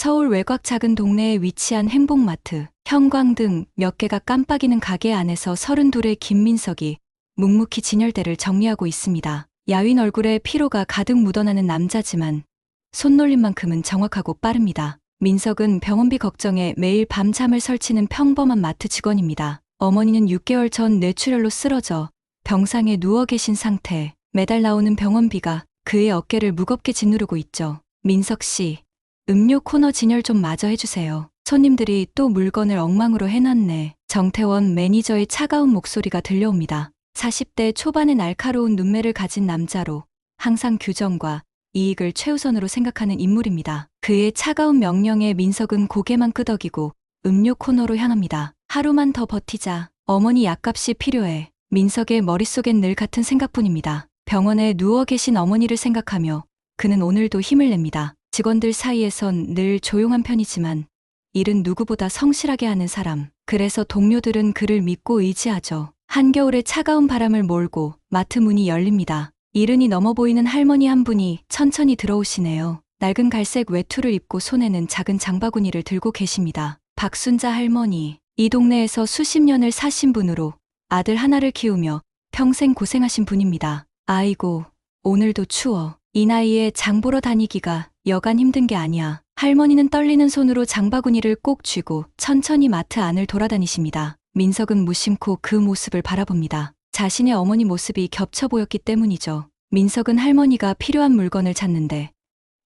서울 외곽 작은 동네에 위치한 행복마트, 형광등 몇 개가 깜빡이는 가게 안에서 32의 김민석이 묵묵히 진열대를 정리하고 있습니다. 야윈 얼굴에 피로가 가득 묻어나는 남자지만 손놀림만큼은 정확하고 빠릅니다. 민석은 병원비 걱정에 매일 밤잠을 설치는 평범한 마트 직원입니다. 어머니는 6개월 전 뇌출혈로 쓰러져 병상에 누워 계신 상태, 매달 나오는 병원비가 그의 어깨를 무겁게 짓누르고 있죠. 민석 씨, 음료 코너 진열 좀 마저 해주세요. 손님들이 또 물건을 엉망으로 해놨네. 정태원 매니저의 차가운 목소리가 들려옵니다. 40대 초반의 날카로운 눈매를 가진 남자로 항상 규정과 이익을 최우선으로 생각하는 인물입니다. 그의 차가운 명령에 민석은 고개만 끄덕이고 음료 코너로 향합니다. 하루만 더 버티자. 어머니 약값이 필요해. 민석의 머릿속엔 늘 같은 생각뿐입니다. 병원에 누워 계신 어머니를 생각하며 그는 오늘도 힘을 냅니다. 직원들 사이에선 늘 조용한 편이지만 일은 누구보다 성실하게 하는 사람. 그래서 동료들은 그를 믿고 의지하죠. 한겨울에 차가운 바람을 몰고 마트 문이 열립니다. 이른이 넘어 보이는 할머니 한 분이 천천히 들어오시네요. 낡은 갈색 외투를 입고 손에는 작은 장바구니를 들고 계십니다. 박순자 할머니, 이 동네에서 수십 년을 사신 분으로 아들 하나를 키우며 평생 고생하신 분입니다. 아이고, 오늘도 추워. 이 나이에 장 보러 다니기가 여간 힘든 게 아니야. 할머니는 떨리는 손으로 장바구니를 꼭 쥐고 천천히 마트 안을 돌아다니십니다. 민석은 무심코 그 모습을 바라봅니다. 자신의 어머니 모습이 겹쳐 보였기 때문이죠. 민석은 할머니가 필요한 물건을 찾는데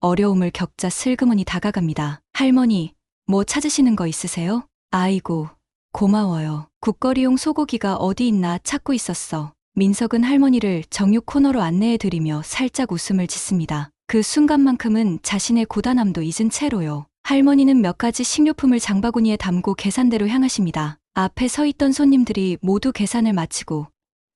어려움을 겪자 슬그머니 다가갑니다. 할머니, 뭐 찾으시는 거 있으세요? 아이고, 고마워요. 국거리용 소고기가 어디 있나 찾고 있었어. 민석은 할머니를 정육 코너로 안내해드리며 살짝 웃음을 짓습니다. 그 순간만큼은 자신의 고단함도 잊은 채로요. 할머니는 몇 가지 식료품을 장바구니에 담고 계산대로 향하십니다. 앞에 서 있던 손님들이 모두 계산을 마치고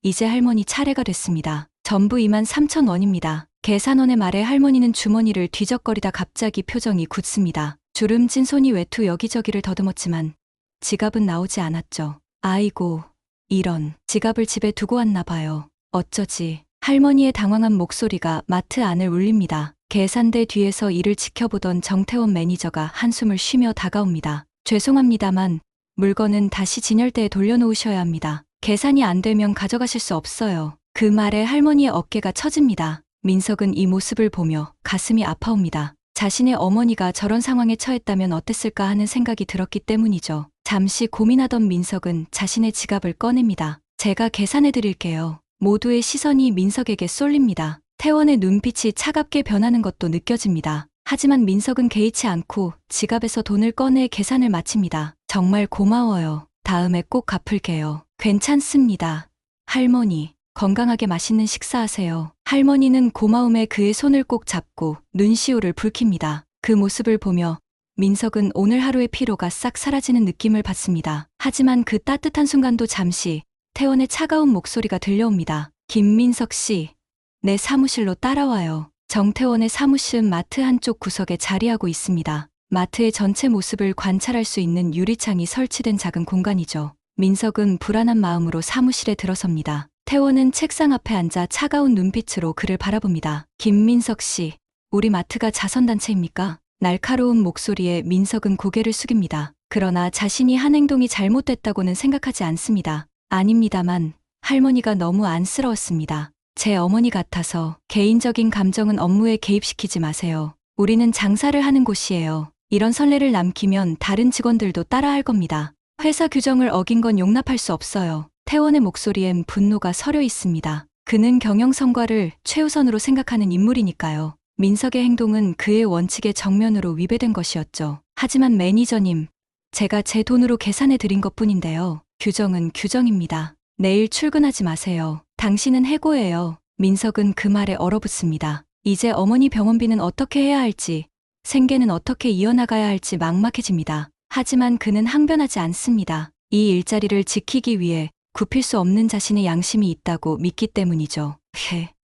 이제 할머니 차례가 됐습니다. 전부 23,000원입니다. 계산원의 말에 할머니는 주머니를 뒤적거리다 갑자기 표정이 굳습니다. 주름진 손이 외투 여기저기를 더듬었지만 지갑은 나오지 않았죠. 아이고, 이런, 지갑을 집에 두고 왔나 봐요. 어쩌지. 할머니의 당황한 목소리가 마트 안을 울립니다. 계산대 뒤에서 이를 지켜보던 정태원 매니저가 한숨을 쉬며 다가옵니다. 죄송합니다만 물건은 다시 진열대에 돌려놓으셔야 합니다. 계산이 안 되면 가져가실 수 없어요. 그 말에 할머니의 어깨가 처집니다. 민석은 이 모습을 보며 가슴이 아파옵니다. 자신의 어머니가 저런 상황에 처했다면 어땠을까 하는 생각이 들었기 때문이죠. 잠시 고민하던 민석은 자신의 지갑을 꺼냅니다. 제가 계산해 드릴게요. 모두의 시선이 민석에게 쏠립니다. 태원의 눈빛이 차갑게 변하는 것도 느껴집니다. 하지만 민석은 개의치 않고 지갑에서 돈을 꺼내 계산을 마칩니다. 정말 고마워요. 다음에 꼭 갚을게요. 괜찮습니다. 할머니, 건강하게 맛있는 식사하세요. 할머니는 고마움에 그의 손을 꼭 잡고 눈시울을 붉힙니다. 그 모습을 보며 민석은 오늘 하루의 피로가 싹 사라지는 느낌을 받습니다. 하지만 그 따뜻한 순간도 잠시 태원의 차가운 목소리가 들려옵니다. 김민석 씨, 내 사무실로 따라와요. 정태원의 사무실은 마트 한쪽 구석에 자리하고 있습니다. 마트의 전체 모습을 관찰할 수 있는 유리창이 설치된 작은 공간이죠. 민석은 불안한 마음으로 사무실에 들어섭니다. 태원은 책상 앞에 앉아 차가운 눈빛으로 그를 바라봅니다. 김민석 씨, 우리 마트가 자선단체입니까? 날카로운 목소리에 민석은 고개를 숙입니다. 그러나 자신이 한 행동이 잘못됐다고는 생각하지 않습니다. 아닙니다만 할머니가 너무 안쓰러웠습니다. 제 어머니 같아서 개인적인 감정은 업무에 개입시키지 마세요. 우리는 장사를 하는 곳이에요. 이런 선례를 남기면 다른 직원들도 따라할 겁니다. 회사 규정을 어긴 건 용납할 수 없어요. 태원의 목소리엔 분노가 서려 있습니다. 그는 경영 성과를 최우선으로 생각하는 인물이니까요. 민석의 행동은 그의 원칙에 정면으로 위배된 것이었죠. 하지만 매니저님, 제가 제 돈으로 계산해 드린 것뿐인데요. 규정은 규정입니다. 내일 출근하지 마세요. 당신은 해고예요. 민석은 그 말에 얼어붙습니다. 이제 어머니 병원비는 어떻게 해야 할지, 생계는 어떻게 이어나가야 할지 막막해집니다. 하지만 그는 항변하지 않습니다. 이 일자리를 지키기 위해 굽힐 수 없는 자신의 양심이 있다고 믿기 때문이죠.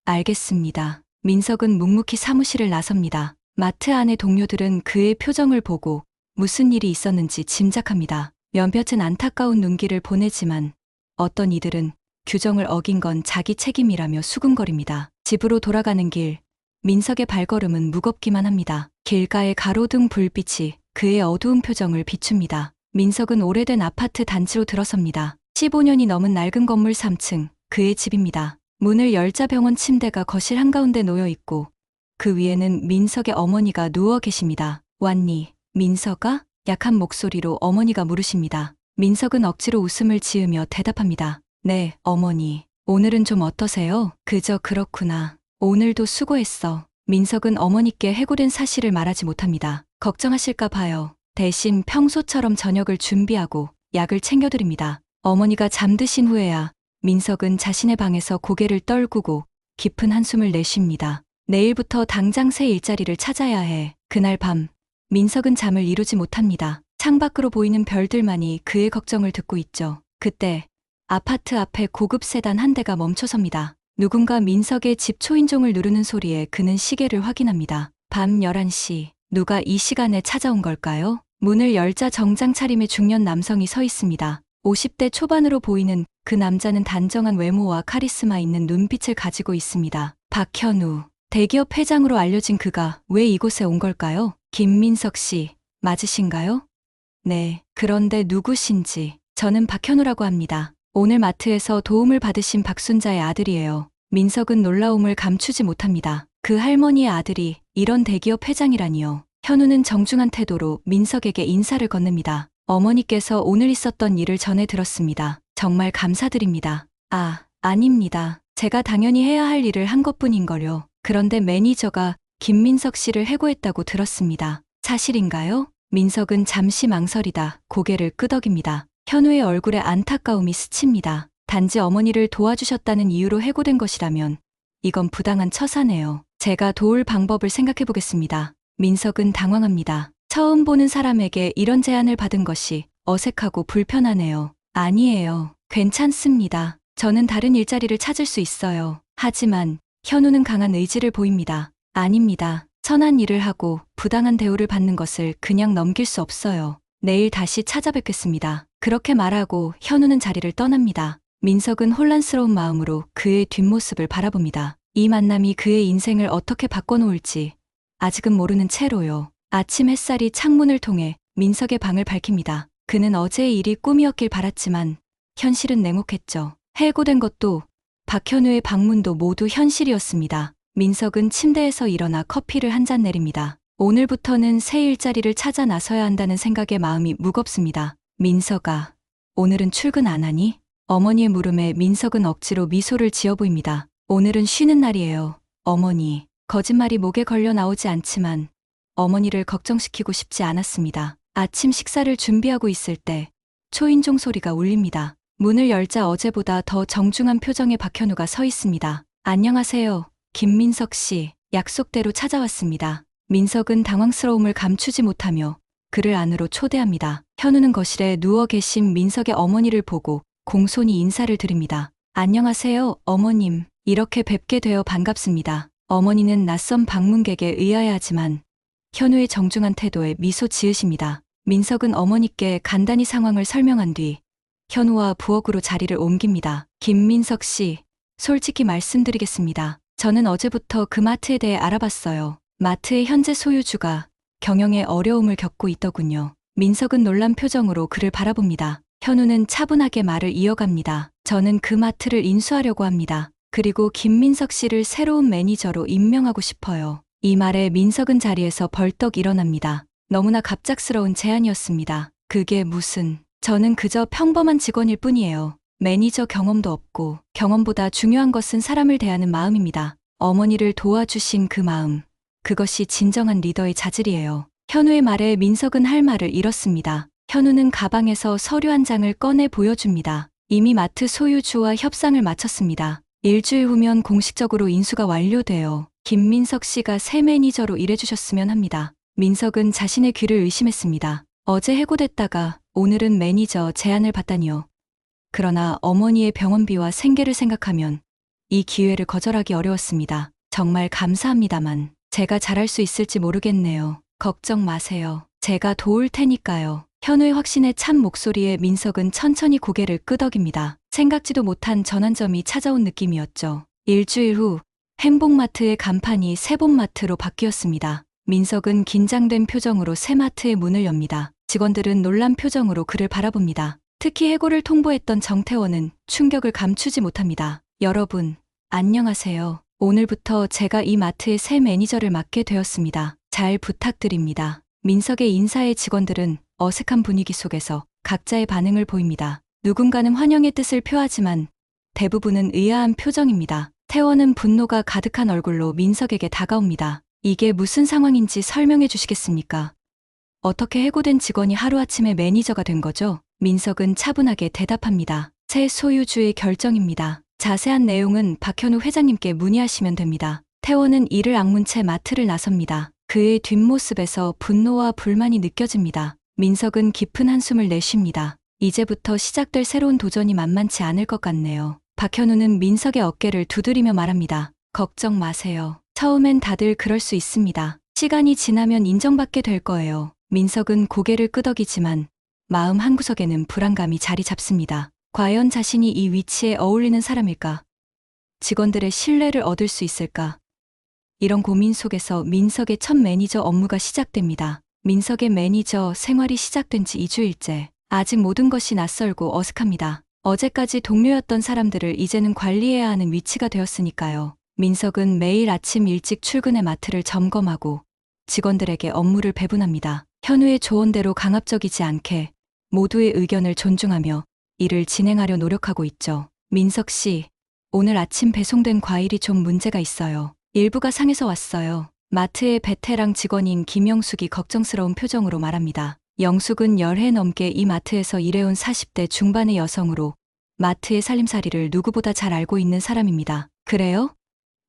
알겠습니다. 민석은 묵묵히 사무실을 나섭니다. 마트 안의 동료들은 그의 표정을 보고 무슨 일이 있었는지 짐작합니다. 몇몇은 안타까운 눈길을 보내지만 어떤 이들은 규정을 어긴 건 자기 책임이라며 수군거립니다. 집으로 돌아가는 길, 민석의 발걸음은 무겁기만 합니다. 길가의 가로등 불빛이 그의 어두운 표정을 비춥니다. 민석은 오래된 아파트 단지로 들어섭니다. 15년이 넘은 낡은 건물 3층, 그의 집입니다. 문을 열자 병원 침대가 거실 한가운데 놓여 있고 그 위에는 민석의 어머니가 누워 계십니다. 왔니? 민석아? 약한 목소리로 어머니가 물으십니다. 민석은 억지로 웃음을 지으며 대답합니다. 네, 어머니. 오늘은 좀 어떠세요? 그저 그렇구나. 오늘도 수고했어. 민석은 어머니께 해고된 사실을 말하지 못합니다. 걱정하실까 봐요. 대신 평소처럼 저녁을 준비하고 약을 챙겨드립니다. 어머니가 잠드신 후에야 민석은 자신의 방에서 고개를 떨구고 깊은 한숨을 내쉽니다. 내일부터 당장 새 일자리를 찾아야 해. 그날 밤, 민석은 잠을 이루지 못합니다. 창밖으로 보이는 별들만이 그의 걱정을 듣고 있죠. 그때 아파트 앞에 고급 세단 한 대가 멈춰섭니다. 누군가 민석의 집 초인종을 누르는 소리에 그는 시계를 확인합니다. 밤 11시. 누가 이 시간에 찾아온 걸까요? 문을 열자 정장 차림의 중년 남성이 서 있습니다. 50대 초반으로 보이는 그 남자는 단정한 외모와 카리스마 있는 눈빛을 가지고 있습니다. 박현우. 대기업 회장으로 알려진 그가 왜 이곳에 온 걸까요? 김민석 씨, 맞으신가요? 네, 그런데 누구신지. 저는 박현우라고 합니다. 오늘 마트에서 도움을 받으신 박순자의 아들이에요. 민석은 놀라움을 감추지 못합니다. 그 할머니의 아들이 이런 대기업 회장이라니요. 현우는 정중한 태도로 민석에게 인사를 건넵니다. 어머니께서 오늘 있었던 일을 전해 들었습니다. 정말 감사드립니다. 아, 아닙니다. 제가 당연히 해야 할 일을 한 것뿐인걸요. 그런데 매니저가 김민석 씨를 해고했다고 들었습니다. 사실인가요? 민석은 잠시 망설이다 고개를 끄덕입니다. 현우의 얼굴에 안타까움이 스칩니다. 단지 어머니를 도와주셨다는 이유로 해고된 것이라면 이건 부당한 처사네요. 제가 도울 방법을 생각해 보겠습니다. 민석은 당황합니다. 처음 보는 사람에게 이런 제안을 받은 것이 어색하고 불편하네요. 아니에요. 괜찮습니다. 저는 다른 일자리를 찾을 수 있어요. 하지만 현우는 강한 의지를 보입니다. 아닙니다. 선한 일을 하고 부당한 대우를 받는 것을 그냥 넘길 수 없어요. 내일 다시 찾아뵙겠습니다. 그렇게 말하고 현우는 자리를 떠납니다. 민석은 혼란스러운 마음으로 그의 뒷모습을 바라봅니다. 이 만남이 그의 인생을 어떻게 바꿔놓을지 아직은 모르는 채로요. 아침 햇살이 창문을 통해 민석의 방을 밝힙니다. 그는 어제의 일이 꿈이었길 바랐지만 현실은 냉혹했죠. 해고된 것도 박현우의 방문도 모두 현실이었습니다. 민석은 침대에서 일어나 커피를 한 잔 내립니다. 오늘부터는 새 일자리를 찾아 나서야 한다는 생각에 마음이 무겁습니다. 민석아, 오늘은 출근 안 하니? 어머니의 물음에 민석은 억지로 미소를 지어 보입니다. 오늘은 쉬는 날이에요. 어머니. 거짓말이 목에 걸려 나오지 않지만 어머니를 걱정시키고 싶지 않았습니다. 아침 식사를 준비하고 있을 때 초인종 소리가 울립니다. 문을 열자 어제보다 더 정중한 표정의 박현우가 서 있습니다. 안녕하세요. 김민석 씨. 약속대로 찾아왔습니다. 민석은 당황스러움을 감추지 못하며 그를 안으로 초대합니다. 현우는 거실에 누워 계신 민석의 어머니를 보고 공손히 인사를 드립니다. 안녕하세요, 어머님. 이렇게 뵙게 되어 반갑습니다. 어머니는 낯선 방문객에 의아해하지만 현우의 정중한 태도에 미소 지으십니다. 민석은 어머니께 간단히 상황을 설명한 뒤 현우와 부엌으로 자리를 옮깁니다. 김민석 씨, 솔직히 말씀드리겠습니다. 저는 어제부터 그 마트에 대해 알아봤어요. 마트의 현재 소유주가 경영에 어려움을 겪고 있더군요. 민석은 놀란 표정으로 그를 바라봅니다. 현우는 차분하게 말을 이어갑니다. 저는 그 마트를 인수하려고 합니다. 그리고 김민석 씨를 새로운 매니저로 임명하고 싶어요. 이 말에 민석은 자리에서 벌떡 일어납니다. 너무나 갑작스러운 제안이었습니다. 그게 무슨... 저는 그저 평범한 직원일 뿐이에요. 매니저 경험도 없고 경험보다 중요한 것은 사람을 대하는 마음입니다. 어머니를 도와주신 그 마음. 그것이 진정한 리더의 자질이에요. 현우의 말에 민석은 할 말을 잃었습니다. 현우는 가방에서 서류 한 장을 꺼내 보여줍니다. 이미 마트 소유주와 협상을 마쳤습니다. 일주일 후면 공식적으로 인수가 완료되어 김민석 씨가 새 매니저로 일해주셨으면 합니다. 민석은 자신의 귀를 의심했습니다. 어제 해고됐다가 오늘은 매니저 제안을 받다니요. 그러나 어머니의 병원비와 생계를 생각하면 이 기회를 거절하기 어려웠습니다. 정말 감사합니다만 제가 잘할 수 있을지 모르겠네요. 걱정 마세요. 제가 도울 테니까요. 현우의 확신에 찬 목소리에 민석은 천천히 고개를 끄덕입니다. 생각지도 못한 전환점이 찾아온 느낌이었죠. 일주일 후 행복마트의 간판이 세본마트로 바뀌었습니다. 민석은 긴장된 표정으로 새 마트의 문을 엽니다. 직원들은 놀란 표정으로 그를 바라봅니다. 특히 해고를 통보했던 정태원은 충격을 감추지 못합니다. 여러분, 안녕하세요. 오늘부터 제가 이 마트의 새 매니저를 맡게 되었습니다. 잘 부탁드립니다. 민석의 인사에 직원들은 어색한 분위기 속에서 각자의 반응을 보입니다. 누군가는 환영의 뜻을 표하지만 대부분은 의아한 표정입니다. 태원은 분노가 가득한 얼굴로 민석에게 다가옵니다. 이게 무슨 상황인지 설명해 주시겠습니까? 어떻게 해고된 직원이 하루아침에 매니저가 된 거죠? 민석은 차분하게 대답합니다. 새 소유주의 결정입니다. 자세한 내용은 박현우 회장님께 문의하시면 됩니다. 태원은 이를 악문 채 마트를 나섭니다. 그의 뒷모습에서 분노와 불만이 느껴집니다. 민석은 깊은 한숨을 내쉽니다. 이제부터 시작될 새로운 도전이 만만치 않을 것 같네요. 박현우는 민석의 어깨를 두드리며 말합니다. 걱정 마세요. 처음엔 다들 그럴 수 있습니다. 시간이 지나면 인정받게 될 거예요. 민석은 고개를 끄덕이지만 마음 한구석에는 불안감이 자리 잡습니다. 과연 자신이 이 위치에 어울리는 사람일까? 직원들의 신뢰를 얻을 수 있을까? 이런 고민 속에서 민석의 첫 매니저 업무가 시작됩니다. 민석의 매니저 생활이 시작된 지 2주일째. 아직 모든 것이 낯설고 어색합니다. 어제까지 동료였던 사람들을 이제는 관리해야 하는 위치가 되었으니까요. 민석은 매일 아침 일찍 출근해 마트를 점검하고 직원들에게 업무를 배분합니다. 현우의 조언대로 강압적이지 않게 모두의 의견을 존중하며 일을 진행하려 노력하고 있죠. 민석 씨, 오늘 아침 배송된 과일이 좀 문제가 있어요. 일부가 상해서 왔어요. 마트의 베테랑 직원인 김영숙이 걱정스러운 표정으로 말합니다. 영숙은 10해 넘게 이 마트에서 일해온 40대 중반의 여성으로 마트의 살림살이를 누구보다 잘 알고 있는 사람입니다. 그래요?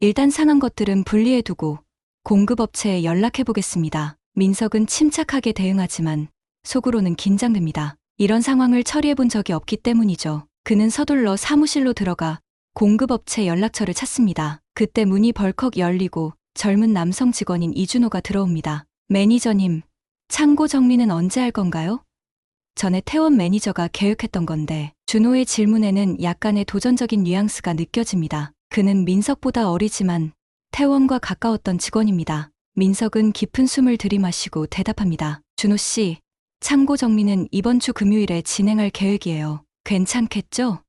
일단 상한 것들은 분리해두고 공급업체에 연락해보겠습니다. 민석은 침착하게 대응하지만 속으로는 긴장됩니다. 이런 상황을 처리해본 적이 없기 때문이죠. 그는 서둘러 사무실로 들어가 공급업체 연락처를 찾습니다. 그때 문이 벌컥 열리고 젊은 남성 직원인 이준호가 들어옵니다. 매니저님, 창고 정리는 언제 할 건가요? 전에 태원 매니저가 계획했던 건데. 준호의 질문에는 약간의 도전적인 뉘앙스가 느껴집니다. 그는 민석보다 어리지만 태원과 가까웠던 직원입니다. 민석은 깊은 숨을 들이마시고 대답합니다. 준호 씨, 창고 정리는 이번 주 금요일에 진행할 계획이에요. 괜찮겠죠?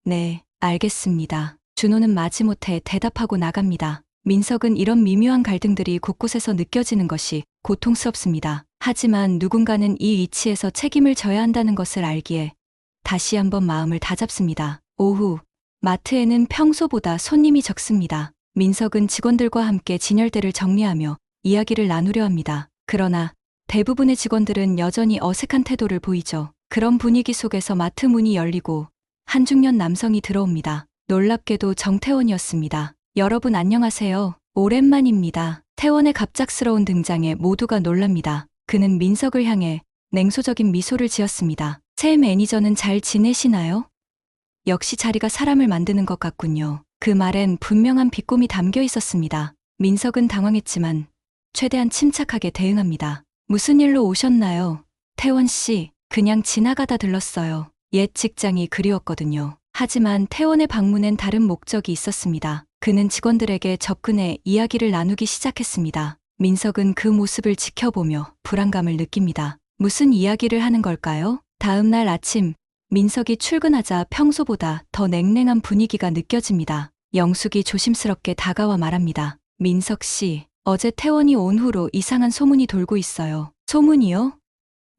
네, 알겠습니다. 준호는 마지못해 대답하고 나갑니다. 민석은 이런 미묘한 갈등들이 곳곳에서 느껴지는 것이 고통스럽습니다. 하지만 누군가는 이 위치에서 책임을 져야 한다는 것을 알기에 다시 한번 마음을 다잡습니다. 오후, 마트에는 평소보다 손님이 적습니다. 민석은 직원들과 함께 진열대를 정리하며 이야기를 나누려 합니다. 그러나 대부분의 직원들은 여전히 어색한 태도를 보이죠. 그런 분위기 속에서 마트 문이 열리고 한 중년 남성이 들어옵니다. 놀랍게도 정태원이었습니다. 여러분 안녕하세요. 오랜만입니다. 태원의 갑작스러운 등장에 모두가 놀랍니다. 그는 민석을 향해 냉소적인 미소를 지었습니다. 새 매니저는 잘 지내시나요? 역시 자리가 사람을 만드는 것 같군요. 그 말엔 분명한 비꼼이 담겨 있었습니다. 민석은 당황했지만 최대한 침착하게 대응합니다. 무슨 일로 오셨나요? 태원 씨, 그냥 지나가다 들렀어요. 옛 직장이 그리웠거든요. 하지만 태원의 방문엔 다른 목적이 있었습니다. 그는 직원들에게 접근해 이야기를 나누기 시작했습니다. 민석은 그 모습을 지켜보며 불안감을 느낍니다. 무슨 이야기를 하는 걸까요? 다음 날 아침, 민석이 출근하자 평소보다 더 냉랭한 분위기가 느껴집니다. 영숙이 조심스럽게 다가와 말합니다. 민석 씨, 어제 태원이 온 후로 이상한 소문이 돌고 있어요. 소문이요?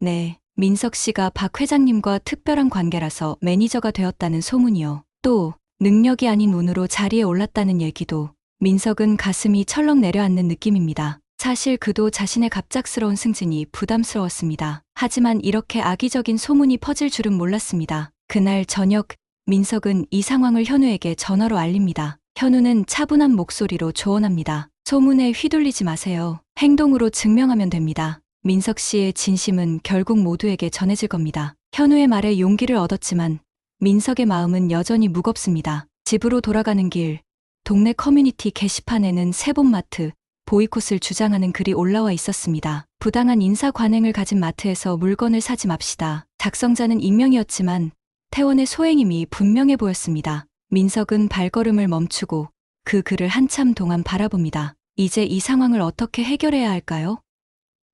네, 민석 씨가 박 회장님과 특별한 관계라서 매니저가 되었다는 소문이요. 또 능력이 아닌 운으로 자리에 올랐다는 얘기도. 민석은 가슴이 철렁 내려앉는 느낌입니다. 사실 그도 자신의 갑작스러운 승진이 부담스러웠습니다. 하지만 이렇게 악의적인 소문이 퍼질 줄은 몰랐습니다. 그날 저녁, 민석은 이 상황을 현우에게 전화로 알립니다. 현우는 차분한 목소리로 조언합니다. 소문에 휘둘리지 마세요. 행동으로 증명하면 됩니다. 민석 씨의 진심은 결국 모두에게 전해질 겁니다. 현우의 말에 용기를 얻었지만 민석의 마음은 여전히 무겁습니다. 집으로 돌아가는 길, 동네 커뮤니티 게시판에는 세본마트, 보이콧을 주장하는 글이 올라와 있었습니다. 부당한 인사 관행을 가진 마트에서 물건을 사지 맙시다. 작성자는 익명이었지만 태원의 소행임이 분명해 보였습니다. 민석은 발걸음을 멈추고 그 글을 한참 동안 바라봅니다. 이제 이 상황을 어떻게 해결해야 할까요?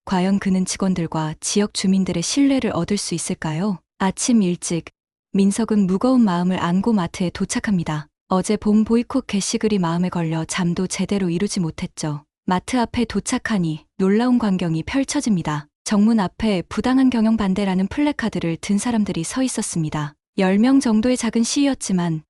과연 그는 직원들과 지역 주민들의 신뢰를 얻을 수 있을까요? 아침 일찍 민석은 무거운 마음을 안고 마트에 도착합니다. 어제 본 보이콧 게시글이 마음에 걸려 잠도 제대로 이루지 못했죠. 마트 앞에 도착하니 놀라운 광경이 펼쳐집니다. 정문 앞에 부당한 경영 반대라는 플래카드를 든 사람들이 서 있었습니다. 10명 정도의 작은 시위였지만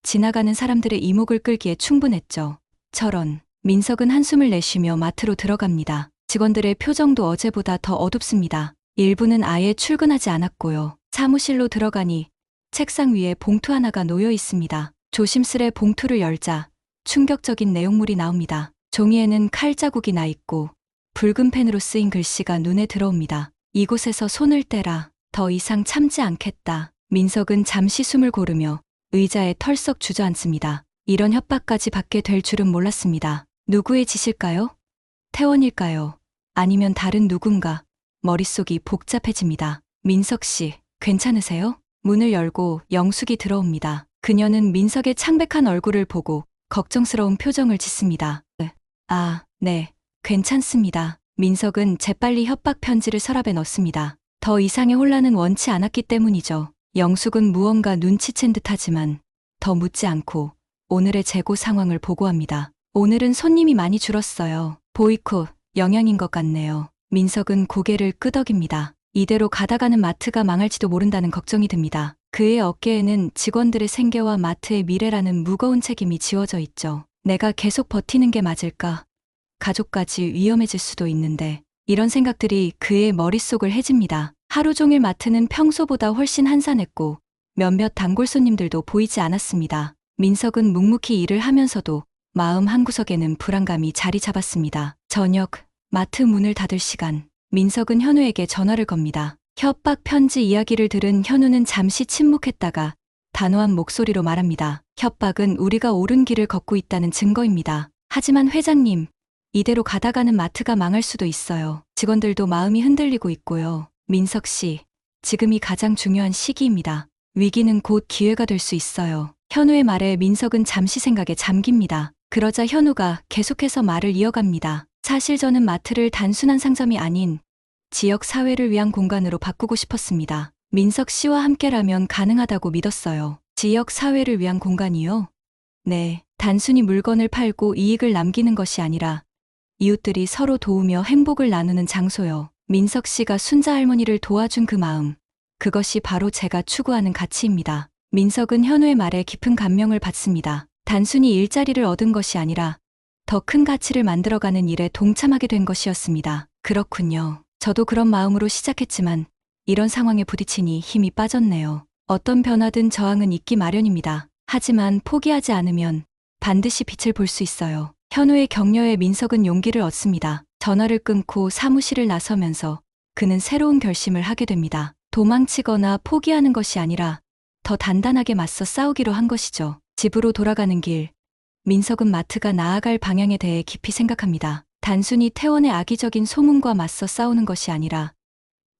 지나가는 사람들의 이목을 끌기에 충분했죠. 저런. 민석은 한숨을 내쉬며 마트로 들어갑니다. 직원들의 표정도 어제보다 더 어둡습니다. 일부는 아예 출근하지 않았고요. 사무실로 들어가니 책상 위에 봉투 하나가 놓여 있습니다. 조심스레 봉투를 열자 충격적인 내용물이 나옵니다. 종이에는 칼자국이 나 있고 붉은 펜으로 쓰인 글씨가 눈에 들어옵니다. 이곳에서 손을 떼라. 더 이상 참지 않겠다. 민석은 잠시 숨을 고르며 의자에 털썩 주저앉습니다. 이런 협박까지 받게 될 줄은 몰랐습니다. 누구의 짓일까요? 태원일까요? 아니면 다른 누군가? 머릿속이 복잡해집니다. 민석 씨, 괜찮으세요? 문을 열고 영숙이 들어옵니다. 그녀는 민석의 창백한 얼굴을 보고 걱정스러운 표정을 짓습니다. 네, 괜찮습니다. 민석은 재빨리 협박 편지를 서랍에 넣습니다. 더 이상의 혼란은 원치 않았기 때문이죠. 영숙은 무언가 눈치챈 듯하지만 더 묻지 않고 오늘의 재고 상황을 보고합니다. 오늘은 손님이 많이 줄었어요. 보이콧 영향인 것 같네요. 민석은 고개를 끄덕입니다. 이대로 가다가는 마트가 망할지도 모른다는 걱정이 듭니다. 그의 어깨에는 직원들의 생계와 마트의 미래라는 무거운 책임이 지워져 있죠. 내가 계속 버티는 게 맞을까? 가족까지 위험해질 수도 있는데 이런 생각들이 그의 머릿속을 헤집니다. 하루 종일 마트는 평소보다 훨씬 한산했고 몇몇 단골 손님들도 보이지 않았습니다. 민석은 묵묵히 일을 하면서도 마음 한구석에는 불안감이 자리 잡았습니다. 저녁, 마트 문을 닫을 시간. 민석은 현우에게 전화를 겁니다. 협박 편지 이야기를 들은 현우는 잠시 침묵했다가 단호한 목소리로 말합니다. 협박은 우리가 옳은 길을 걷고 있다는 증거입니다. 하지만 회장님, 이대로 가다가는 마트가 망할 수도 있어요. 직원들도 마음이 흔들리고 있고요. 민석 씨, 지금이 가장 중요한 시기입니다. 위기는 곧 기회가 될 수 있어요. 현우의 말에 민석은 잠시 생각에 잠깁니다. 그러자 현우가 계속해서 말을 이어갑니다. 사실 저는 마트를 단순한 상점이 아닌 지역 사회를 위한 공간으로 바꾸고 싶었습니다. 민석 씨와 함께라면 가능하다고 믿었어요. 지역 사회를 위한 공간이요? 네, 단순히 물건을 팔고 이익을 남기는 것이 아니라 이웃들이 서로 도우며 행복을 나누는 장소요. 민석 씨가 순자 할머니를 도와준 그 마음, 그것이 바로 제가 추구하는 가치입니다. 민석은 현우의 말에 깊은 감명을 받습니다. 단순히 일자리를 얻은 것이 아니라 더 큰 가치를 만들어가는 일에 동참하게 된 것이었습니다. 그렇군요. 저도 그런 마음으로 시작했지만 이런 상황에 부딪히니 힘이 빠졌네요. 어떤 변화든 저항은 있기 마련입니다. 하지만 포기하지 않으면 반드시 빛을 볼 수 있어요. 현우의 격려에 민석은 용기를 얻습니다. 전화를 끊고 사무실을 나서면서 그는 새로운 결심을 하게 됩니다. 도망치거나 포기하는 것이 아니라 더 단단하게 맞서 싸우기로 한 것이죠. 집으로 돌아가는 길, 민석은 마트가 나아갈 방향에 대해 깊이 생각합니다. 단순히 태원의 악의적인 소문과 맞서 싸우는 것이 아니라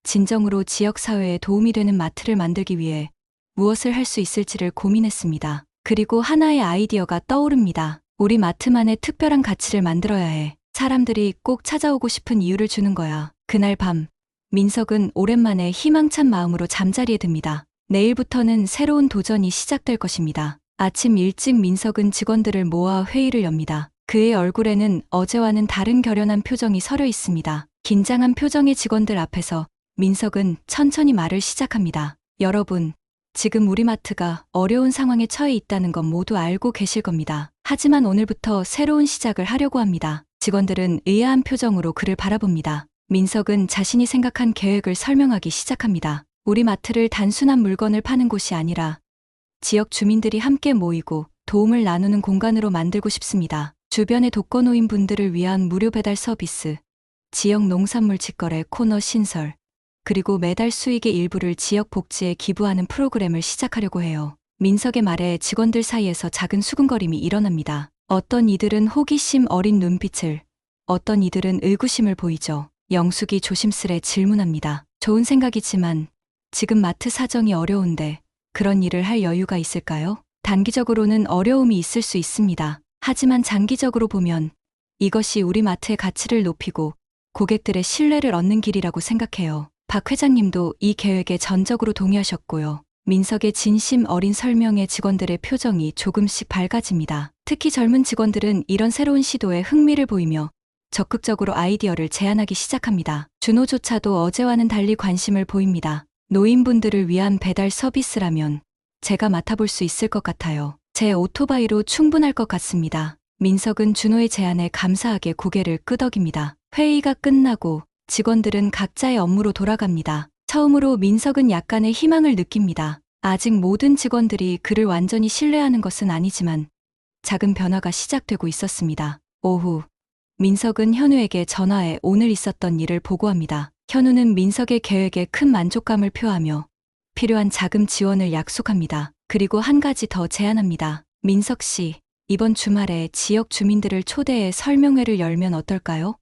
진정으로 지역사회에 도움이 되는 마트를 만들기 위해 무엇을 할 수 있을지를 고민했습니다. 그리고 하나의 아이디어가 떠오릅니다. 우리 마트만의 특별한 가치를 만들어야 해. 사람들이 꼭 찾아오고 싶은 이유를 주는 거야. 그날 밤, 민석은 오랜만에 희망찬 마음으로 잠자리에 듭니다. 내일부터는 새로운 도전이 시작될 것입니다. 아침 일찍 민석은 직원들을 모아 회의를 엽니다. 그의 얼굴에는 어제와는 다른 결연한 표정이 서려 있습니다. 긴장한 표정의 직원들 앞에서 민석은 천천히 말을 시작합니다. 여러분, 지금 우리 마트가 어려운 상황에 처해 있다는 건 모두 알고 계실 겁니다. 하지만 오늘부터 새로운 시작을 하려고 합니다. 직원들은 의아한 표정으로 그를 바라봅니다. 민석은 자신이 생각한 계획을 설명하기 시작합니다. 우리 마트를 단순한 물건을 파는 곳이 아니라 지역 주민들이 함께 모이고 도움을 나누는 공간으로 만들고 싶습니다. 주변의 독거노인분들을 위한 무료 배달 서비스, 지역 농산물 직거래 코너 신설, 그리고 매달 수익의 일부를 지역 복지에 기부하는 프로그램을 시작하려고 해요. 민석의 말에 직원들 사이에서 작은 수근거림이 일어납니다. 어떤 이들은 호기심 어린 눈빛을, 어떤 이들은 의구심을 보이죠. 영숙이 조심스레 질문합니다. 좋은 생각이지만 지금 마트 사정이 어려운데 그런 일을 할 여유가 있을까요? 단기적으로는 어려움이 있을 수 있습니다. 하지만 장기적으로 보면 이것이 우리 마트의 가치를 높이고 고객들의 신뢰를 얻는 길이라고 생각해요. 박 회장님도 이 계획에 전적으로 동의하셨고요. 민석의 진심 어린 설명에 직원들의 표정이 조금씩 밝아집니다. 특히 젊은 직원들은 이런 새로운 시도에 흥미를 보이며 적극적으로 아이디어를 제안하기 시작합니다. 준호조차도 어제와는 달리 관심을 보입니다. 노인분들을 위한 배달 서비스라면 제가 맡아볼 수 있을 것 같아요. 제 오토바이로 충분할 것 같습니다. 민석은 준호의 제안에 감사하게 고개를 끄덕입니다. 회의가 끝나고 직원들은 각자의 업무로 돌아갑니다. 처음으로 민석은 약간의 희망을 느낍니다. 아직 모든 직원들이 그를 완전히 신뢰하는 것은 아니지만 작은 변화가 시작되고 있었습니다. 오후, 민석은 현우에게 전화해 오늘 있었던 일을 보고합니다. 현우는 민석의 계획에 큰 만족감을 표하며 필요한 자금 지원을 약속합니다. 그리고 한 가지 더 제안합니다. 민석 씨, 이번 주말에 지역 주민들을 초대해 설명회를 열면 어떨까요?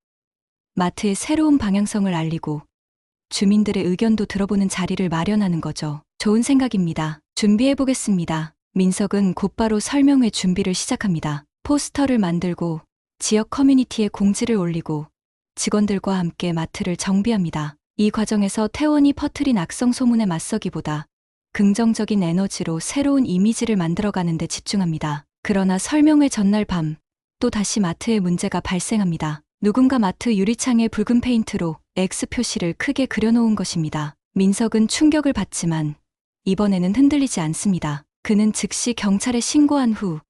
마트의 새로운 방향성을 알리고 주민들의 의견도 들어보는 자리를 마련하는 거죠. 좋은 생각입니다. 준비해보겠습니다. 민석은 곧바로 설명회 준비를 시작합니다. 포스터를 만들고 지역 커뮤니티에 공지를 올리고 직원들과 함께 마트를 정비합니다. 이 과정에서 태원이 퍼뜨린 악성 소문에 맞서기보다 긍정적인 에너지로 새로운 이미지를 만들어가는 데 집중합니다. 그러나 설명회 전날 밤 또 다시 마트에 문제가 발생합니다. 누군가 마트 유리창에 붉은 페인트로 X 표시를 크게 그려놓은 것입니다. 민석은 충격을 받지만 이번에는 흔들리지 않습니다. 그는 즉시 경찰에 신고한 후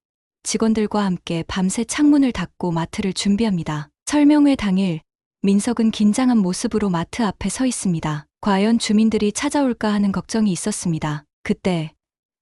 직원들과 함께 밤새 창문을 닫고 마트를 준비합니다. 설명회 당일 민석은 긴장한 모습으로 마트 앞에 서 있습니다. 과연 주민들이 찾아올까 하는 걱정이 있었습니다. 그때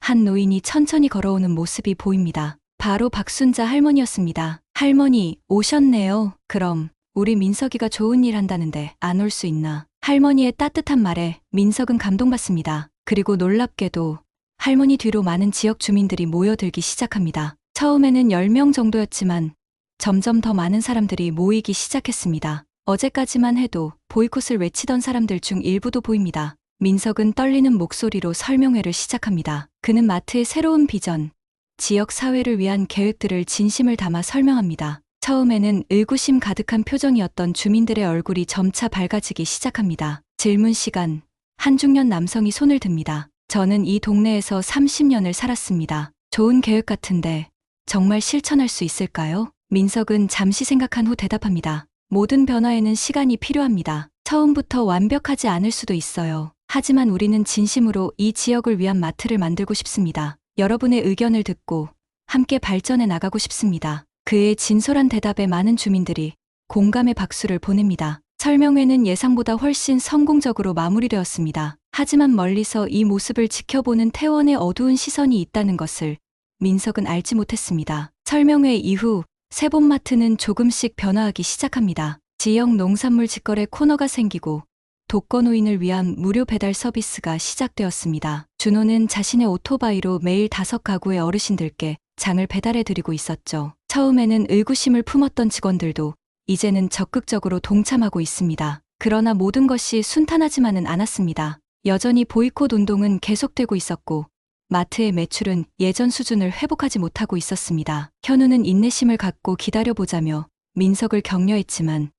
한 노인이 천천히 걸어오는 모습이 보입니다. 바로 박순자 할머니였습니다. 할머니, 오셨네요. 그럼 우리 민석이가 좋은 일 한다는데 안 올 수 있나? 할머니의 따뜻한 말에 민석은 감동받습니다. 그리고 놀랍게도 할머니 뒤로 많은 지역 주민들이 모여들기 시작합니다. 처음에는 10명 정도였지만 점점 더 많은 사람들이 모이기 시작했습니다. 어제까지만 해도 보이콧을 외치던 사람들 중 일부도 보입니다. 민석은 떨리는 목소리로 설명회를 시작합니다. 그는 마트의 새로운 비전, 지역 사회를 위한 계획들을 진심을 담아 설명합니다. 처음에는 의구심 가득한 표정이었던 주민들의 얼굴이 점차 밝아지기 시작합니다. 질문 시간. 한 중년 남성이 손을 듭니다. 저는 이 동네에서 30년을 살았습니다. 좋은 계획 같은데 정말 실천할 수 있을까요? 민석은 잠시 생각한 후 대답합니다. 모든 변화에는 시간이 필요합니다. 처음부터 완벽하지 않을 수도 있어요. 하지만 우리는 진심으로 이 지역을 위한 마트를 만들고 싶습니다. 여러분의 의견을 듣고 함께 발전해 나가고 싶습니다. 그의 진솔한 대답에 많은 주민들이 공감의 박수를 보냅니다. 설명회는 예상보다 훨씬 성공적으로 마무리되었습니다. 하지만 멀리서 이 모습을 지켜보는 태원의 어두운 시선이 있다는 것을 민석은 알지 못했습니다. 설명회 이후 세본마트는 조금씩 변화하기 시작합니다. 지역 농산물 직거래 코너가 생기고 독거노인을 위한 무료 배달 서비스가 시작되었습니다. 준호는 자신의 오토바이로 매일 5가구의 어르신들께 장을 배달해드리고 있었죠. 처음에는 의구심을 품었던 직원들도 이제는 적극적으로 동참하고 있습니다. 그러나 모든 것이 순탄하지만은 않았습니다. 여전히 보이콧 운동은 계속되고 있었고 마트의 매출은 예전 수준을 회복하지 못하고 있었습니다. 현우는 인내심을 갖고 기다려보자며 민석을 격려했지만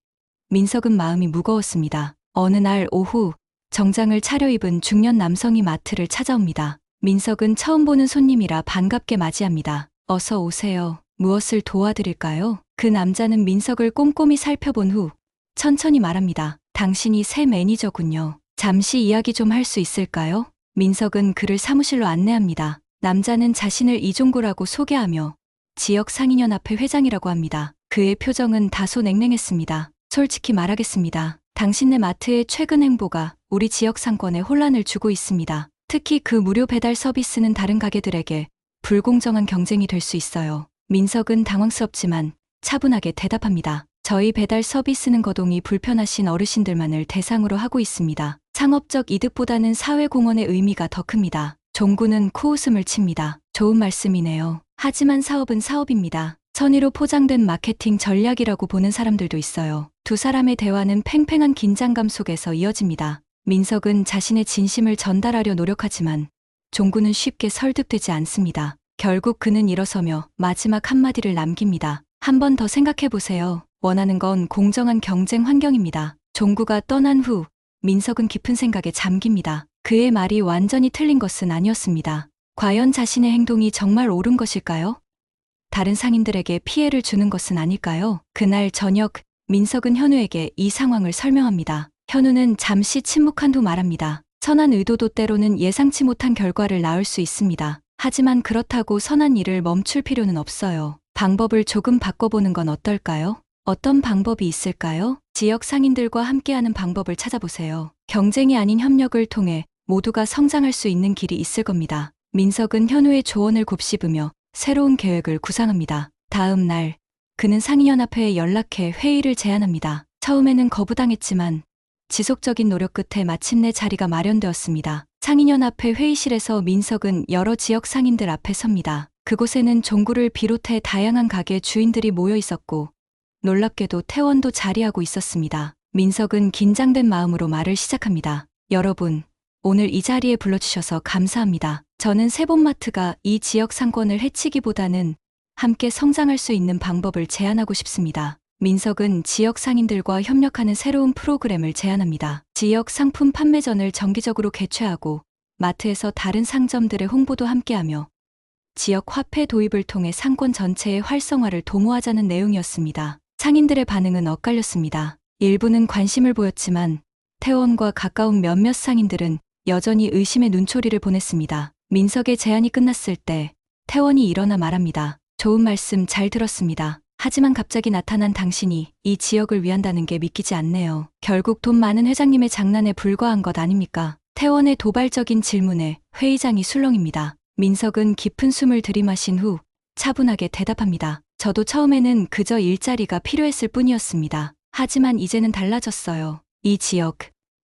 민석은 마음이 무거웠습니다. 어느 날 오후 정장을 차려입은 중년 남성이 마트를 찾아옵니다. 민석은 처음 보는 손님이라 반갑게 맞이합니다. 어서 오세요. 무엇을 도와드릴까요? 그 남자는 민석을 꼼꼼히 살펴본 후 천천히 말합니다. 당신이 새 매니저군요. 잠시 이야기 좀 할 수 있을까요? 민석은 그를 사무실로 안내합니다. 남자는 자신을 이종구라고 소개하며 지역 상인연합회 회장이라고 합니다. 그의 표정은 다소 냉랭했습니다. 솔직히 말하겠습니다. 당신네 마트의 최근 행보가 우리 지역 상권에 혼란을 주고 있습니다. 특히 그 무료 배달 서비스는 다른 가게들에게 불공정한 경쟁이 될 수 있어요. 민석은 당황스럽지만 차분하게 대답합니다. 저희 배달 서비스는 거동이 불편하신 어르신들만을 대상으로 하고 있습니다. 상업적 이득보다는 사회공헌의 의미가 더 큽니다. 종구는 코웃음을 칩니다. 좋은 말씀이네요. 하지만 사업은 사업입니다. 선의로 포장된 마케팅 전략이라고 보는 사람들도 있어요. 두 사람의 대화는 팽팽한 긴장감 속에서 이어집니다. 민석은 자신의 진심을 전달하려 노력하지만 종구는 쉽게 설득되지 않습니다. 결국 그는 일어서며 마지막 한마디를 남깁니다. 한 번 더 생각해보세요. 원하는 건 공정한 경쟁 환경입니다. 종구가 떠난 후 민석은 깊은 생각에 잠깁니다. 그의 말이 완전히 틀린 것은 아니었습니다. 과연 자신의 행동이 정말 옳은 것일까요? 다른 상인들에게 피해를 주는 것은 아닐까요? 그날 저녁 민석은 현우에게 이 상황을 설명합니다. 현우는 잠시 침묵한 후 말합니다. 선한 의도도 때로는 예상치 못한 결과를 낳을 수 있습니다. 하지만 그렇다고 선한 일을 멈출 필요는 없어요. 방법을 조금 바꿔보는 건 어떨까요? 어떤 방법이 있을까요? 지역 상인들과 함께하는 방법을 찾아보세요. 경쟁이 아닌 협력을 통해 모두가 성장할 수 있는 길이 있을 겁니다. 민석은 현우의 조언을 곱씹으며 새로운 계획을 구상합니다. 다음 날 그는 상인연합회에 연락해 회의를 제안합니다. 처음에는 거부당했지만 지속적인 노력 끝에 마침내 자리가 마련되었습니다. 상인연합회 회의실에서 민석은 여러 지역 상인들 앞에 섭니다. 그곳에는 종구를 비롯해 다양한 가게 주인들이 모여 있었고 놀랍게도 태원도 자리하고 있었습니다. 민석은 긴장된 마음으로 말을 시작합니다. 여러분, 오늘 이 자리에 불러주셔서 감사합니다. 저는 세본마트가 이 지역 상권을 해치기보다는 함께 성장할 수 있는 방법을 제안하고 싶습니다. 민석은 지역 상인들과 협력하는 새로운 프로그램을 제안합니다. 지역 상품 판매전을 정기적으로 개최하고 마트에서 다른 상점들의 홍보도 함께하며 지역 화폐 도입을 통해 상권 전체의 활성화를 도모하자는 내용이었습니다. 상인들의 반응은 엇갈렸습니다. 일부는 관심을 보였지만 태원과 가까운 몇몇 상인들은 여전히 의심의 눈초리를 보냈습니다. 민석의 제안이 끝났을 때 태원이 일어나 말합니다. 좋은 말씀 잘 들었습니다. 하지만 갑자기 나타난 당신이 이 지역을 위한다는 게 믿기지 않네요. 결국 돈 많은 회장님의 장난에 불과한 것 아닙니까? 태원의 도발적인 질문에 회의장이 술렁입니다. 민석은 깊은 숨을 들이마신 후 차분하게 대답합니다. 저도 처음에는 그저 일자리가 필요했을 뿐이었습니다. 하지만 이제는 달라졌어요. 이 지역,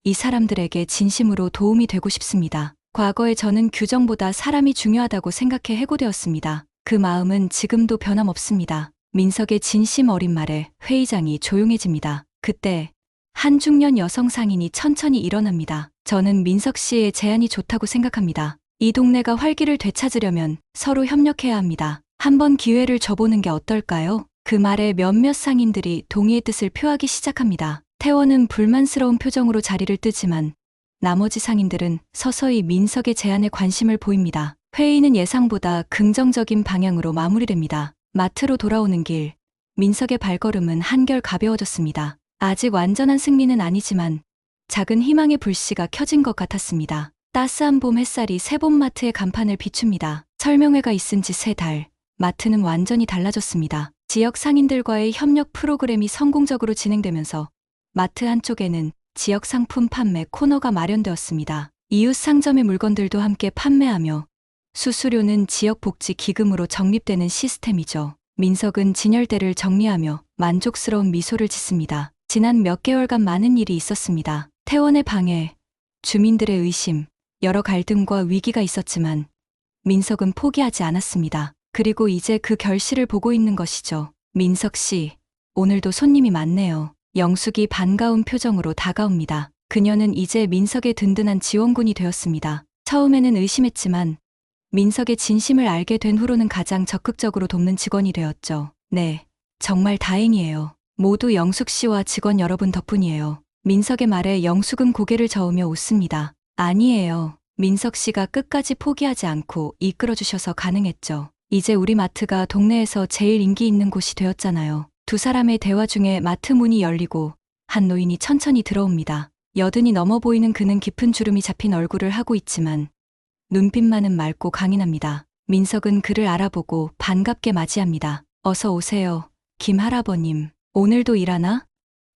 이 사람들에게 진심으로 도움이 되고 싶습니다. 과거에 저는 규정보다 사람이 중요하다고 생각해 해고되었습니다. 그 마음은 지금도 변함없습니다. 민석의 진심 어린 말에 회의장이 조용해집니다. 그때 한 중년 여성 상인이 천천히 일어납니다. 저는 민석 씨의 제안이 좋다고 생각합니다. 이 동네가 활기를 되찾으려면 서로 협력해야 합니다. 한번 기회를 줘보는 게 어떨까요? 그 말에 몇몇 상인들이 동의의 뜻을 표하기 시작합니다. 태원은 불만스러운 표정으로 자리를 뜨지만 나머지 상인들은 서서히 민석의 제안에 관심을 보입니다. 회의는 예상보다 긍정적인 방향으로 마무리됩니다. 마트로 돌아오는 길, 민석의 발걸음은 한결 가벼워졌습니다. 아직 완전한 승리는 아니지만 작은 희망의 불씨가 켜진 것 같았습니다. 따스한 봄 햇살이 세본마트의 간판을 비춥니다. 설명회가 있은 지 3달, 마트는 완전히 달라졌습니다. 지역 상인들과의 협력 프로그램이 성공적으로 진행되면서 마트 한쪽에는 지역 상품 판매 코너가 마련되었습니다. 이웃 상점의 물건들도 함께 판매하며 수수료는 지역 복지 기금으로 적립되는 시스템이죠. 민석은 진열대를 정리하며 만족스러운 미소를 짓습니다. 지난 몇 개월간 많은 일이 있었습니다. 태원의 방해, 주민들의 의심, 여러 갈등과 위기가 있었지만 민석은 포기하지 않았습니다. 그리고 이제 그 결실을 보고 있는 것이죠. 민석 씨, 오늘도 손님이 많네요. 영숙이 반가운 표정으로 다가옵니다. 그녀는 이제 민석의 든든한 지원군이 되었습니다. 처음에는 의심했지만 민석의 진심을 알게 된 후로는 가장 적극적으로 돕는 직원이 되었죠. 네, 정말 다행이에요. 모두 영숙 씨와 직원 여러분 덕분이에요. 민석의 말에 영숙은 고개를 저으며 웃습니다. 아니에요. 민석 씨가 끝까지 포기하지 않고 이끌어주셔서 가능했죠. 이제 우리 마트가 동네에서 제일 인기 있는 곳이 되었잖아요. 두 사람의 대화 중에 마트 문이 열리고 한 노인이 천천히 들어옵니다. 여든이 넘어 보이는 그는 깊은 주름이 잡힌 얼굴을 하고 있지만 눈빛만은 맑고 강인합니다. 민석은 그를 알아보고 반갑게 맞이합니다. 어서 오세요, 김 할아버님. 오늘도 일하나?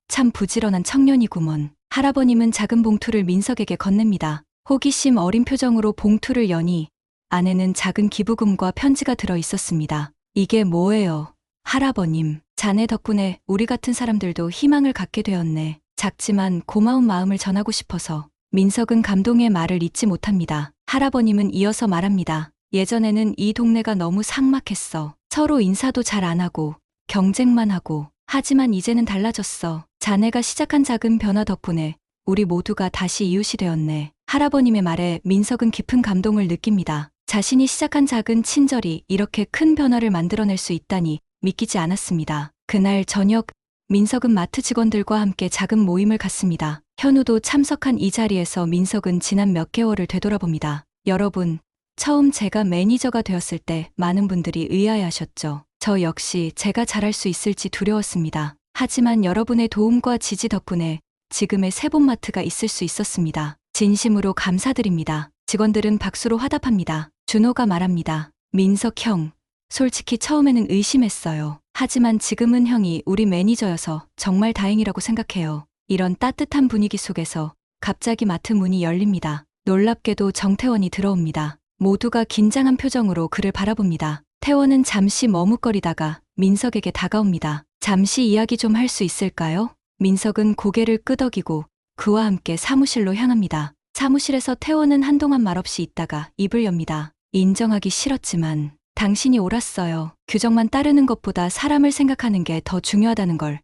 참 부지런한 청년이구먼. 할아버님은 작은 봉투를 민석에게 건넵니다. 호기심 어린 표정으로 봉투를 여니 안에는 작은 기부금과 편지가 들어 있었습니다. 이게 뭐예요, 할아버님? 자네 덕분에 우리 같은 사람들도 희망을 갖게 되었네. 작지만 고마운 마음을 전하고 싶어서. 민석은 감동의 말을 잇지 못합니다. 할아버님은 이어서 말합니다. 예전에는 이 동네가 너무 삭막했어. 서로 인사도 잘 안 하고 경쟁만 하고. 하지만 이제는 달라졌어. 자네가 시작한 작은 변화 덕분에 우리 모두가 다시 이웃이 되었네. 할아버님의 말에 민석은 깊은 감동을 느낍니다. 자신이 시작한 작은 친절이 이렇게 큰 변화를 만들어낼 수 있다니 믿기지 않았습니다. 그날 저녁 민석은 마트 직원들과 함께 작은 모임을 갖습니다. 현우도 참석한 이 자리에서 민석은 지난 몇 개월을 되돌아봅니다. 여러분, 처음 제가 매니저가 되었을 때 많은 분들이 의아해하셨죠. 저 역시 제가 잘할 수 있을지 두려웠습니다. 하지만 여러분의 도움과 지지 덕분에 지금의 세본마트가 있을 수 있었습니다. 진심으로 감사드립니다. 직원들은 박수로 화답합니다. 준호가 말합니다. 민석 형, 솔직히 처음에는 의심했어요. 하지만 지금은 형이 우리 매니저여서 정말 다행이라고 생각해요. 이런 따뜻한 분위기 속에서 갑자기 마트 문이 열립니다. 놀랍게도 정태원이 들어옵니다. 모두가 긴장한 표정으로 그를 바라봅니다. 태원은 잠시 머뭇거리다가 민석에게 다가옵니다. 잠시 이야기 좀 할 수 있을까요? 민석은 고개를 끄덕이고 그와 함께 사무실로 향합니다. 사무실에서 태원은 한동안 말없이 있다가 입을 엽니다. 인정하기 싫었지만 당신이 옳았어요. 규정만 따르는 것보다 사람을 생각하는 게 더 중요하다는 걸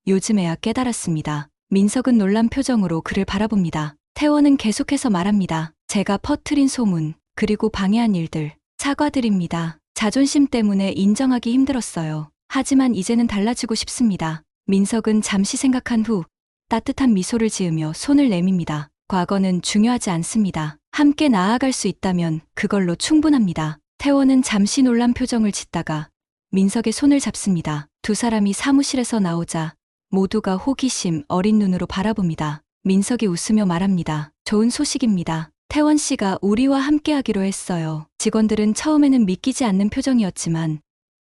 요즘에야 깨달았습니다. 민석은 놀란 표정으로 그를 바라봅니다. 태원은 계속해서 말합니다. 제가 퍼뜨린 소문, 그리고 방해한 일들, 사과드립니다. 자존심 때문에 인정하기 힘들었어요. 하지만 이제는 달라지고 싶습니다. 민석은 잠시 생각한 후 따뜻한 미소를 지으며 손을 내밉니다. 과거는 중요하지 않습니다. 함께 나아갈 수 있다면 그걸로 충분합니다. 태원은 잠시 놀란 표정을 짓다가 민석의 손을 잡습니다. 두 사람이 사무실에서 나오자 모두가 호기심 어린 눈으로 바라봅니다. 민석이 웃으며 말합니다. 좋은 소식입니다. 태원 씨가 우리와 함께하기로 했어요. 직원들은 처음에는 믿기지 않는 표정이었지만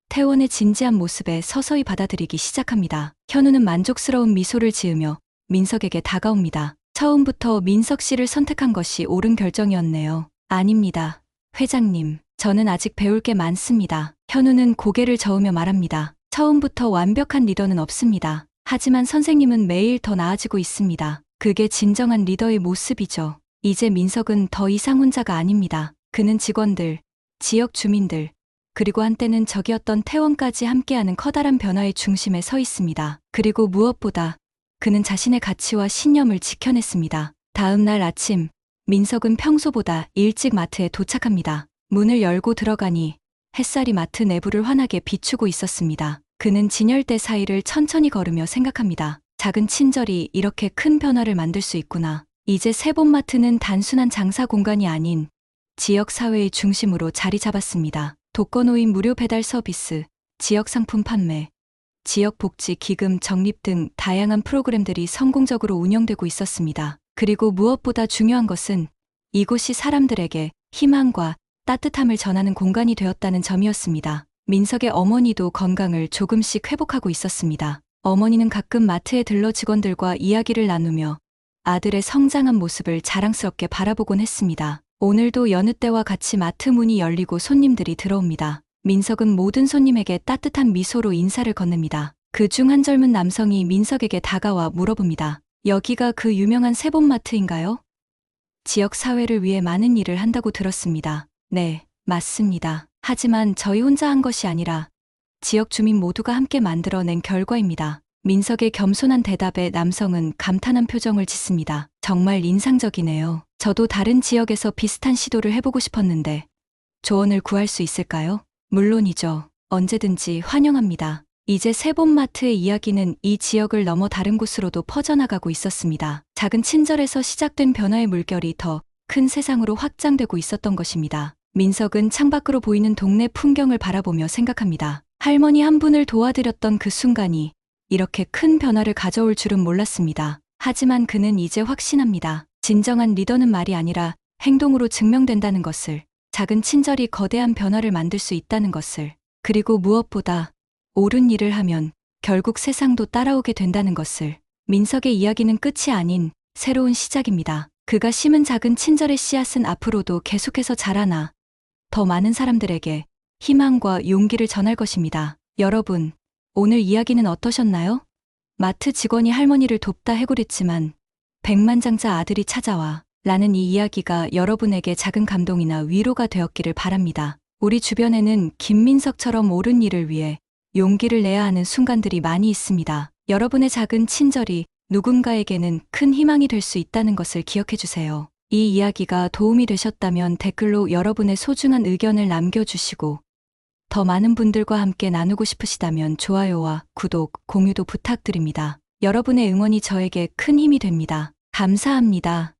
태원의 진지한 모습에 서서히 받아들이기 시작합니다. 현우는 만족스러운 미소를 지으며 민석에게 다가옵니다. 처음부터 민석 씨를 선택한 것이 옳은 결정이었네요. 아닙니다. 회장님, 저는 아직 배울 게 많습니다. 현우는 고개를 저으며 말합니다. 처음부터 완벽한 리더는 없습니다. 하지만 선생님은 매일 더 나아지고 있습니다. 그게 진정한 리더의 모습이죠. 이제 민석은 더 이상 혼자가 아닙니다. 그는 직원들, 지역 주민들, 그리고 한때는 적이었던 태원까지 함께하는 커다란 변화의 중심에 서 있습니다. 그리고 무엇보다 그는 자신의 가치와 신념을 지켜냈습니다. 다음 날 아침, 민석은 평소보다 일찍 마트에 도착합니다. 문을 열고 들어가니 햇살이 마트 내부를 환하게 비추고 있었습니다. 그는 진열대 사이를 천천히 걸으며 생각합니다. 작은 친절이 이렇게 큰 변화를 만들 수 있구나. 이제 세본마트는 단순한 장사 공간이 아닌 지역 사회의 중심으로 자리 잡았습니다. 독거노인 무료 배달 서비스, 지역 상품 판매, 지역 복지 기금 적립 등 다양한 프로그램들이 성공적으로 운영되고 있었습니다. 그리고 무엇보다 중요한 것은 이곳이 사람들에게 희망과 따뜻함을 전하는 공간이 되었다는 점이었습니다. 민석의 어머니도 건강을 조금씩 회복하고 있었습니다. 어머니는 가끔 마트에 들러 직원들과 이야기를 나누며 아들의 성장한 모습을 자랑스럽게 바라보곤 했습니다. 오늘도 여느 때와 같이 마트 문이 열리고 손님들이 들어옵니다. 민석은 모든 손님에게 따뜻한 미소로 인사를 건넵니다. 그중 한 젊은 남성이 민석에게 다가와 물어봅니다. 여기가 그 유명한 세본마트인가요? 지역 사회를 위해 많은 일을 한다고 들었습니다. 네, 맞습니다. 하지만 저희 혼자 한 것이 아니라 지역 주민 모두가 함께 만들어낸 결과입니다. 민석의 겸손한 대답에 남성은 감탄한 표정을 짓습니다. 정말 인상적이네요. 저도 다른 지역에서 비슷한 시도를 해보고 싶었는데 조언을 구할 수 있을까요? 물론이죠. 언제든지 환영합니다. 이제 세본마트의 이야기는 이 지역을 넘어 다른 곳으로도 퍼져나가고 있었습니다. 작은 친절에서 시작된 변화의 물결이 더 큰 세상으로 확장되고 있었던 것입니다. 민석은 창밖으로 보이는 동네 풍경을 바라보며 생각합니다. 할머니 한 분을 도와드렸던 그 순간이 이렇게 큰 변화를 가져올 줄은 몰랐습니다. 하지만 그는 이제 확신합니다. 진정한 리더는 말이 아니라 행동으로 증명된다는 것을, 작은 친절이 거대한 변화를 만들 수 있다는 것을, 그리고 무엇보다 옳은 일을 하면 결국 세상도 따라오게 된다는 것을. 민석의 이야기는 끝이 아닌 새로운 시작입니다. 그가 심은 작은 친절의 씨앗은 앞으로도 계속해서 자라나 더 많은 사람들에게 희망과 용기를 전할 것입니다. 여러분, 오늘 이야기는 어떠셨나요? 마트 직원이 할머니를 돕다 해고랬지만 백만장자 아들이 찾아와 라는 이 이야기가 여러분에게 작은 감동이나 위로가 되었기를 바랍니다. 우리 주변에는 김민석처럼 옳은 일을 위해 용기를 내야 하는 순간들이 많이 있습니다. 여러분의 작은 친절이 누군가에게는 큰 희망이 될 수 있다는 것을 기억해 주세요. 이 이야기가 도움이 되셨다면 댓글로 여러분의 소중한 의견을 남겨주시고 더 많은 분들과 함께 나누고 싶으시다면 좋아요와 구독, 공유도 부탁드립니다. 여러분의 응원이 저에게 큰 힘이 됩니다. 감사합니다.